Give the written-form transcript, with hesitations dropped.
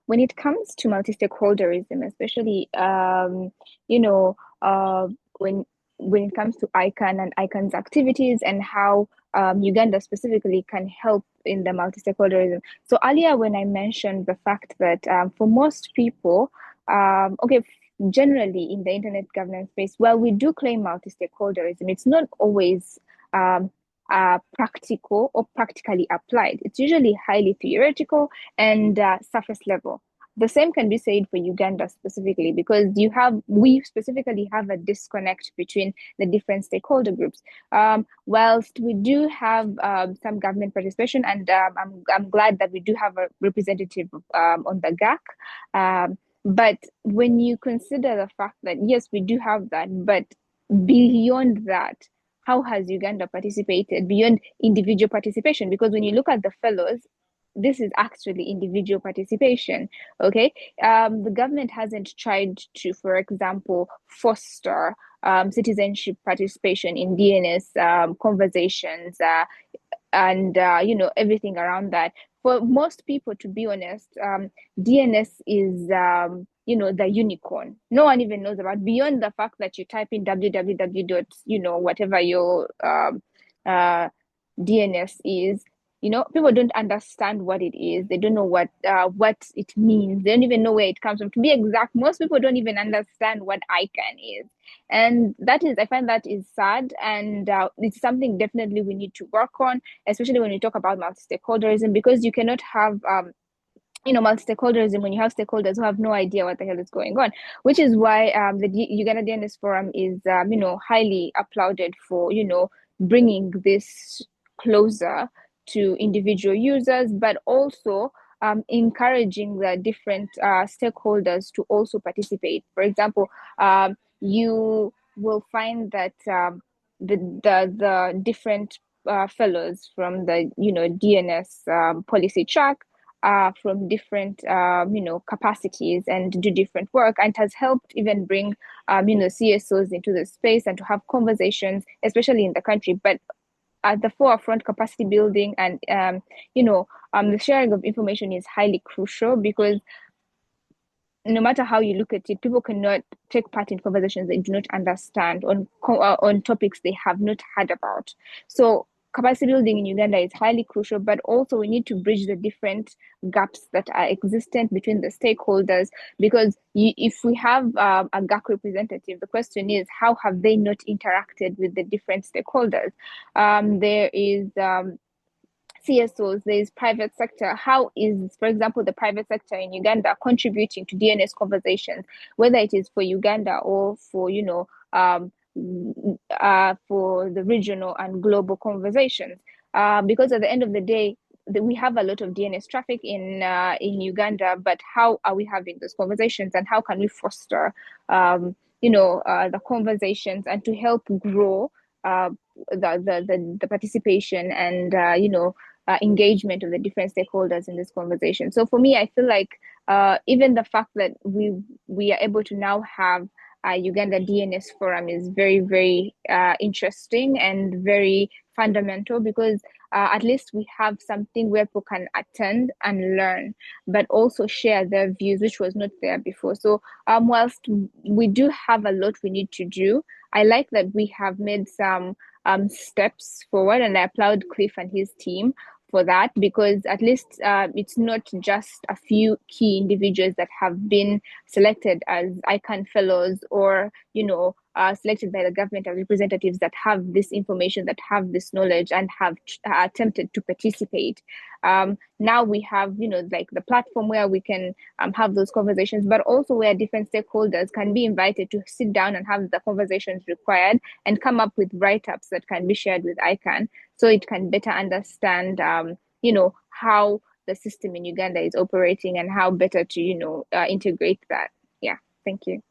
when it comes to multi-stakeholderism, especially you know, when it comes to ICANN and ICANN's activities and how Uganda specifically can help in the multi-stakeholderism. So earlier when I mentioned the fact that for most people, okay, generally in the internet governance space, well, we do claim multi-stakeholderism. It's not always practical or practically applied. It's usually highly theoretical and surface level. The same can be said for Uganda specifically, because we specifically have a disconnect between the different stakeholder groups. Whilst we do have some government participation, and I'm glad that we do have a representative on the GAC. But when you consider the fact that yes, we do have that, but beyond that, how has Uganda participated beyond individual participation? Because when you look at the fellows, this is actually individual participation. Okay, the government hasn't tried to, for example, foster citizenship participation in DNS conversations and everything around that. For most people, to be honest, DNS is the unicorn. No one even knows about, beyond the fact that you type in www dot whatever your DNS is. People don't understand what it is. They don't know what it means. They don't even know where it comes from. To be exact, most people don't even understand what ICANN is, and I find that is sad, and it's something definitely we need to work on, especially when we talk about multi-stakeholderism, because you cannot have multi-stakeholderism when you have stakeholders who have no idea what the hell is going on, which is why the Uganda DNS Forum is highly applauded for bringing this closer to individual users, but also encouraging the different stakeholders to also participate. For example, you will find that the different fellows from the DNS policy track from different capacities and do different work, and has helped even bring CSOs into the space and to have conversations, especially in the country, but at the forefront, capacity building and the sharing of information is highly crucial, because no matter how you look at it, people cannot take part in conversations they do not understand on topics they have not heard about. So capacity building in Uganda is highly crucial, but also we need to bridge the different gaps that are existent between the stakeholders, because if we have a GAC representative, the question is, how have they not interacted with the different stakeholders? There is CSOs, there is private sector. How is, for example, the private sector in Uganda contributing to DNS conversations, whether it is for Uganda or for for the regional and global conversations? Because at the end of the day, we have a lot of DNS traffic in Uganda, but how are we having those conversations, and how can we foster the conversations and to help grow the participation and engagement of the different stakeholders in this conversation. So for me, I feel like even the fact that we are able to now have a Uganda DNS forum is very, very interesting and very fundamental, because at least we have something where people can attend and learn, but also share their views, which was not there before. So whilst we do have a lot we need to do, I like that we have made some steps forward, and I applaud Cliff and his team for that, because at least it's not just a few key individuals that have been selected as ICANN fellows, or selected by the government as representatives that have this information, that have this knowledge, and have attempted to participate. Now we have like the platform where we can have those conversations, but also where different stakeholders can be invited to sit down and have the conversations required and come up with write-ups that can be shared with ICANN, so it can better understand how the system in Uganda is operating and how better to integrate that. Yeah, thank you.